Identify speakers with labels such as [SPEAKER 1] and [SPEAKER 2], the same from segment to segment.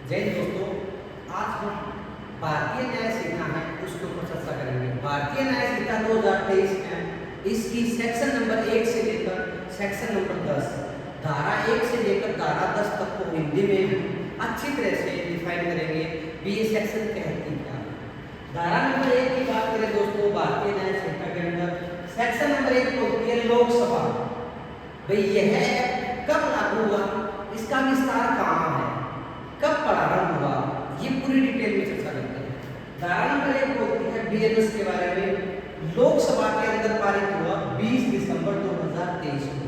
[SPEAKER 1] जय हिंद दोस्तों, आज हम भारतीय न्याय संहिता है उसके ऊपर चर्चा करेंगे। भारतीय न्याय संहिता 2023 है, इसकी सेक्शन नंबर 1 से लेकर सेक्शन नंबर 10, धारा 1 से लेकर धारा 10 तक को हिंदी में अच्छी तरह से डिफाइन करेंगे कि ये सेक्शन कहती क्या है। धारा नंबर 1 की बात करें दोस्तों, भारतीय न्याय संहिता के अंदर सेक्शन नंबर 1 होती है लोकसभा। भाई यह कब लागू हुआ, इसका विस्तार कहाँ है, कब प्रारंभ हुआ, ये पूरी डिटेल में चर्चा करते हैं। धारा नंबर 1 बोलती है बीएनएस के बारे में, लोकसभा के अंदर पारित हुआ 20 दिसंबर 2023 को।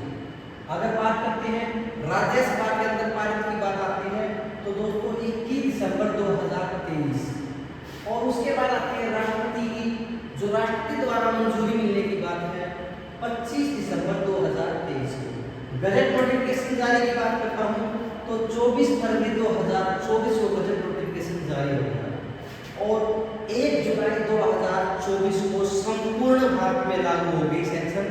[SPEAKER 1] अगर बात करते हैं राज्यसभा के अंदर पारित की बात आती है तो दोस्तों 21 दिसंबर 2023, और उसके बाद आती है राष्ट्रपति की, जो राष्ट्रपति द्वारा मंजूरी मिलने की बात है 25 दिसंबर 2023 को। गजट नोटिफिकेशन जारी की बात करता हूँ तो 24 फरवरी 2024 को गजट नोटिफिकेशन जारी हो गया, और 1 जुलाई 2024 को संपूर्ण भारत में लागू हो गई सेक्शन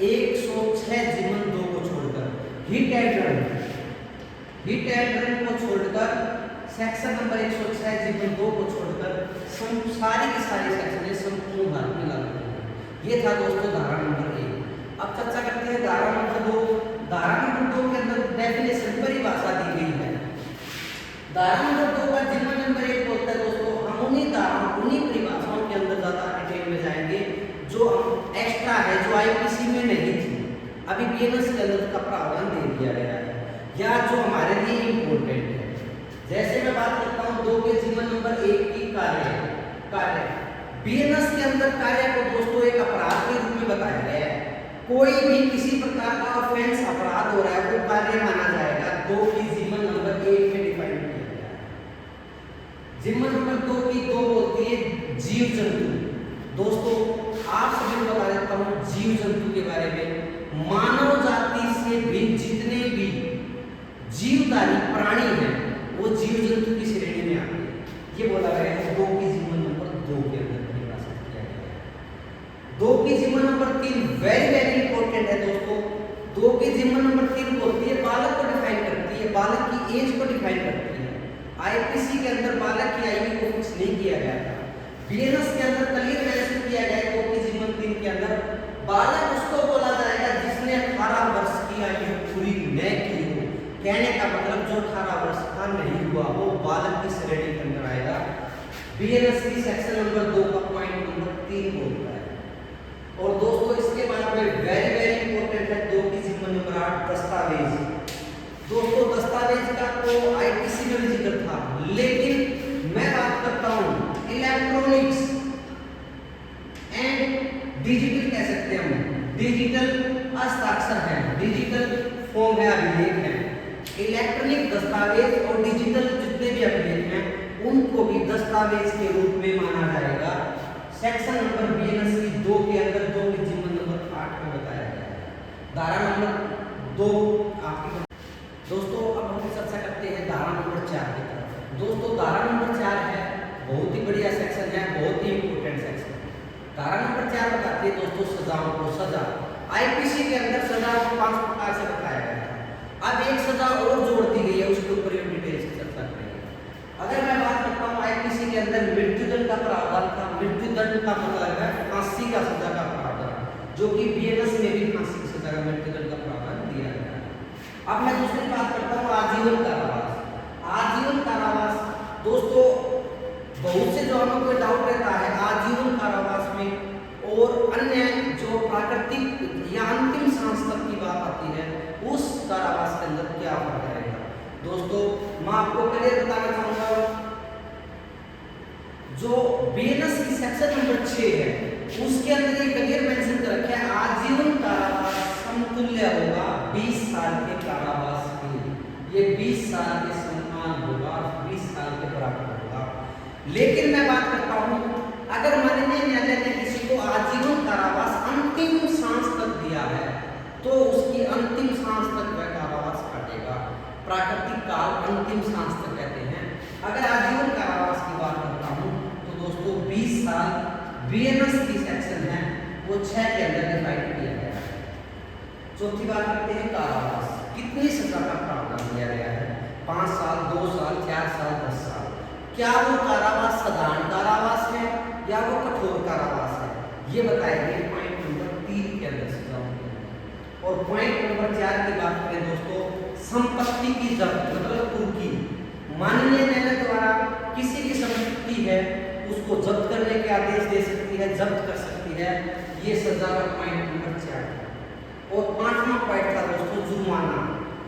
[SPEAKER 1] 106 जीवन 2 को छोड़कर। हिट एंड रन को छोड़कर सेक्शन नंबर 106 जीवन 2 को छोड़कर सारी की सारी सेक्शन संपूर्ण भारत में लागू हो गई। ये था दोस्तों धारा नंबर 1। अब चर्चा करते हैं धारा नंबर 2। धारा नंबर 2 के अंदर डेफिनेशन परिभाषा दी गई है। धारा नंबर 2 का जिम्मा नंबर 1 बोलता है दोस्तों, हम उन्हीं परिभाषाओं के अंदर ज्यादा डिटेल में जाएंगे जो एक्स्ट्रा है, जो आईपीसी में नहीं थी, अभी बीएनएस के अंदर का प्रावधान दे दिया गया है या जो हमारे लिए इम्पोर्टेंट है। जैसे मैं बात करता हूँ 2 के जिम्मा नंबर 1 की कार्य बीएनएस के अंदर कार्य को दोस्तों एक अपराध के रूप में बताया गया है। कोई भी किसी प्रकार का ऑफेंस अपराध हो रहा है वो कार्य माना जाएगा। 2 की जिम्मा नंबर 1 में डिफाइन किया गया है। जिम्मा नंबर 2 की 2 होती है जीव जंतु। दोस्तों आप सभी को बता देता हूँ जीव जंतु के बारे में। मानव जाति से भी जितने भी जीवधारी प्राणी हैं वो जीव जंतु की श्रेणी में आते हैं। ये बोला गया है 2 की जिम्मा नंबर 2 के अंदर परिभाषित किया गया है। 2 की जिम्मा नंबर 3 वेरी इंपॉर्टेंट है दोस्तों। 2 की जिम्मा नंबर 3 होती है बालक को डिफाइन करती है, बालक की एज को डिफाइन करती है। आईपीसी के अंदर बालक की आयु को फिक्स नहीं किया गया था। बीएनएस के अंदर क्लियर मेंशन किया गया है 2 की जिम्मा 3 के अंदर बालक उसको बोला जाएगा जिसने 18 वर्ष की आयु पूरी न की हो। कहने का मतलब जो 18 वर्ष का नहीं हुआ वो बालक की श्रेणी के अंदर आएगा। बीएनएस की सेक्शन नंबर 2 का पॉइंट नंबर 3 बोलता है। और दोस्तों इसके बाद में वेरी इंपॉर्टेंट है 2 की जिम्मा नंबर 8 दस्तावेज। दोस्तों दस्तावेज का तो आईपीसी में भी जिक्र था, लेकिन मैं बात करता हूं इलेक्ट्रॉनिक्स एंड डिजिटल, कह सकते हैं हम डिजिटल हस्ताक्षर है, डिजिटल फॉर्म है, अभिलेख है। इलेक्ट्रॉनिक दस्तावेज और डिजिटल जितने भी अभिलेख हैं उनको भी दस्तावेज के रूप में माना जाएगा। सेक्शन नंबर बीएनएस की 2 के अंदर 2 की जिम्मा नंबर 8 में बताया गया है। धारा नंबर 2 आपकी। दोस्तों अब हम चर्चा करते हैं धारा नंबर 4 की तरफ। दोस्तों धारा नंबर 4 है, बहुत ही बढ़िया सेक्शन है, बहुत ही इंपॉर्टेंट सेक्शन। धारा नंबर 4 बताती है दोस्तों सजाओं को। सजा आईपीसी के अंदर सजा को 5 प्रकार से बताया गया है। अब एक सजा और जोड़ दी गई है, उसके ऊपर डिटेल से चर्चा करेंगे। अगर मैं बात करता हूँ आईपीसी के अंदर मृत्युदंड का प्रावधान था। मृत्युदंड का मतलब है फांसी का सजा का प्रावधान, जो कि बीएनएस में भी फांसी की सजा का मृत्युदंड का प्रावधान दिया गया है। अब मैं दूसरी बात करता हूँ आजीवन कारावास। आजीवन कारावास दोस्तों बहुत से जवानों को डाउट रहता है आजीवन कारावास में और अन्य जो प्राकृतिक या अंतिम सांस तक की बात आती है उस कारावास के अंदर क्या फर्क रहेगा। दोस्तों मैं आपको क्लियर बताना चाहूंगा, जो बीएनएस की सेक्शन नंबर 6 है उसके अंदर ये क्लियर मेंशन कर रखा है आजीवन कारावास समतुल्य होगा 20 साल के कारावास के। ये 20 साल के समान होगा, 20 साल के बराबर होगा। लेकिन मैं बात करता हूं अगर माननीय न्यायालय ने किसी को आजीवन कारावास अंतिम सांस तक दिया है तो उसकी अंतिम सांस तक वह कारावास काटेगा। प्राकृतिक काल अंतिम सांस तक कहते हैं। अगर आजीवन कारावास की बात करता हूं तो दोस्तों 20 साल बीएनएस की सेक्शन है वो 6 के अंदर डिफाइन किया गया है। चौथी बात करते हैं कारावास। कितनी सजा का प्रावधान दिया गया है? 5 साल, 2 साल, 4 साल, 10 क्या वो कारावास साधारण कारावास है या वो कठोर कारावास है, ये बताएंगे पॉइंट नंबर 3 के अंदर से जाओगे। और पॉइंट नंबर 4 की बात करें दोस्तों, संपत्ति की जब्त मतलब कुर्की। माननीय न्यायालय द्वारा किसी की संपत्ति है उसको जब्त करने के आदेश दे सकती है, जब्त कर सकती है, ये सजा का पॉइंट नंबर 4 है। और 5वां पॉइंट था दोस्तों जुर्माना,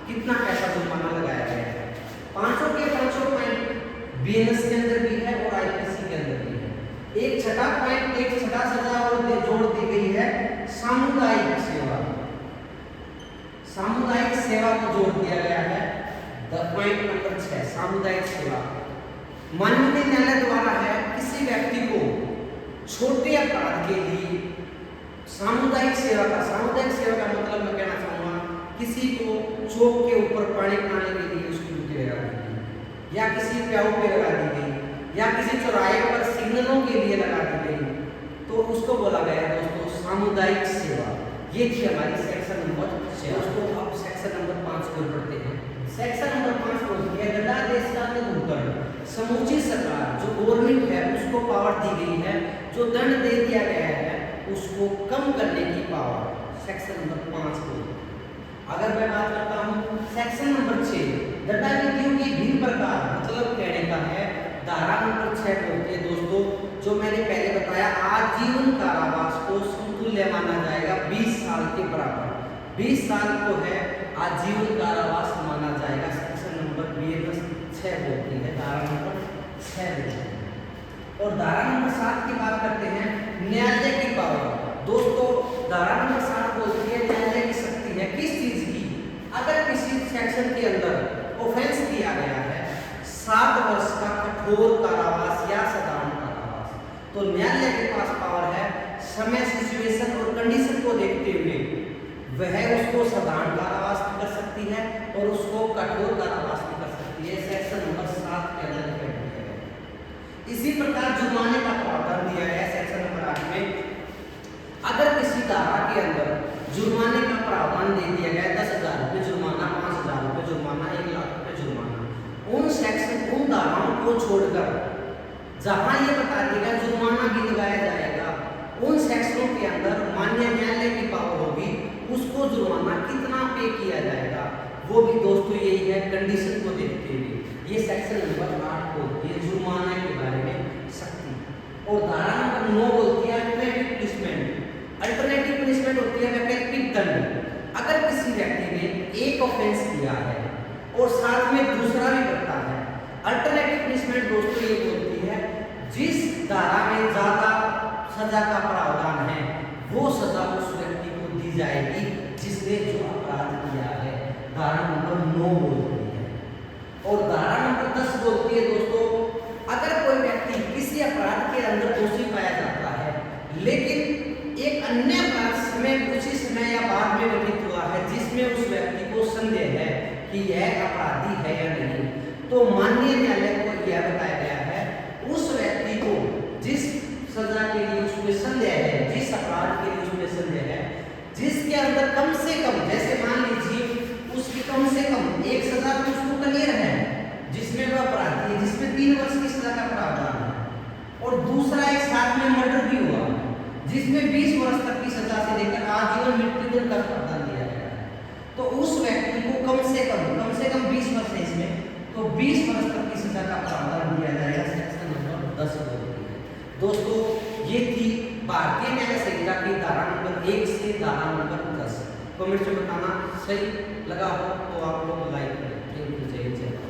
[SPEAKER 1] कितना पैसा जुर्माना लगाया गया है। पांचों के पांचों पॉइंट बीएनएस के अंदर भी है और आईपीसी के अंदर भी है। एक छठा पॉइंट, एक छठा सजा और जोड़ दी गई है सामुदायिक सेवा। सामुदायिक सेवा को जोड़ दिया गया है पॉइंट नंबर 6 सामुदायिक सेवा। माननीय न्यायालय द्वारा है किसी व्यक्ति को छोटे अपराध के लिए सामुदायिक सेवा का मतलब मैं कहना चाहूंगा किसी को चौक के ऊपर पानी पिलाने के लिए उसकी ड्यूटी लगा दी गई, या किसी प्याऊ पे लगा दी गई, या किसी चौराहे पर सिग्नलों के लिए लगा दी गई, तो उसको बोला गया दोस्तों सामुदायिक सेवा। ये थी हमारी सेक्शन नंबर 6। उसको अब सेक्शन नंबर 5 को पढ़ते हैं। सेक्शन नंबर 5 बोलती है गदा देश का उपकरण, समूची सरकार जो गवर्नमेंट है उसको पावर दी गई है, जो दंड दे दिया गया है उसको कम करने की पावर। सेक्शन नंबर 5 को अगर मैं बात करता हूँ सेक्शन नंबर 6 दंडाविधियों की भिन्न प्रकार, मतलब कहने का है धारा नंबर 6 बोलती है दोस्तों, जो मैंने पहले बताया आजीवन कारावास को समतुल्य माना जाएगा 20 साल के बराबर। 20 साल को है आजीवन कारावास माना जाएगा। सेक्शन नंबर 6 बोलती है, धारा नंबर 6 बोलती है। और धारा नंबर 7 की बात करते हैं न्यायालय की पावर। दोस्तों धारा नंबर 7 बोलती है न्यायालय की शक्ति है किस चीज की, अगर किसी सेक्शन के अंदर ऑफेंस किया गया है 7 वर्ष का कठोर कारावास या साधारण कारावास, तो न्यायालय के पास पावर है समय, सिचुएशन और कंडीशन को देखते हुए वह उसको साधारण कारावास भी कर सकती है और उसको कठोर कारावास भी कर सकती है। सेक्शन नंबर 7 के अंदर दिया गया है। इसी प्रकार जुर्माने का प्रावधान दिया गया है सेक्शन नंबर 8 में। अगर किसी धारा के अंदर जुर्माने का प्रावधान दे दिया गया 10,000 रुपये जुर्माना, 5,000 रुपये जुर्माना, 1 लाख रुपये जुर्माना, उन धाराओं को छोड़कर जहां ये बता देगा जुर्माना भी लगाया जाएगा, उन सेक्शनों के अंदर माननीय न्यायालय की पावर होगी उसको जुर्माना कितना पे किया जाएगा, वो भी दोस्तों यही है कंडीशन को देखते हुए। ये सेक्शन नंबर 8 बोलती है जुर्माना के बारे में शक्ति। और धारा नंबर 9 बोलती है अल्टरनेटिव पनिशमेंट। अल्टरनेटिव पनिशमेंट होती है वैकल्पिक दंड। अगर किसी व्यक्ति ने एक ऑफेंस किया है और साथ में दूसरा भी करता है, अल्टरनेटिव पनिशमेंट दोस्तों ये बोलती है जिस धारा में ज्यादा सजा का प्रावधान है वो सजा उस व्यक्ति को दी जाएगी जिसने जो अपराध किया है। धारा नंबर 9 बोलती है। और धारा नंबर 10 बोलती है दोस्तों अगर कोई व्यक्ति किसी अपराध के अंदर दोषी पाया जाता है लेकिन एक अन्य अपराध उसी समय या बाद में घटित हुआ है जिसमें उस व्यक्ति को संदेह है कि यह अपराधी है या नहीं, तो माननीय न्यायालय को यह बताया गया है उस व्यक्ति को जिस सजा के लिए उसमें संदेह है, जिस अपराध के लिए उसमें संदेह है, जिसके अंदर कम से कम, जैसे मान लीजिए उसकी कम से कम एक सजा तो उसको क्लियर है जिसमें वह अपराधी है, जिसमें 3 वर्ष की सजा का प्रावधान है, और दूसरा एक साथ में मर्डर भी हुआ जिसमें 20 वर्ष तक की सजा से लेकर आजीवन मृत्युदंड का प्रावधान दिया गया है, तो उस व्यक्ति को कम से कम 20 वर्ष है इसमें, तो 20 वर्ष तक की सजा का प्रावधान दिया जाएगा। सेक्शन नंबर 10 बोलती है। दोस्तों ये थी भारतीय न्याय संहिता की धारा नंबर 1 से धारा नंबर 10। कमेंट में बताना सही लगा हो तो आप लोग लाइक करें। Thank you. जय जय।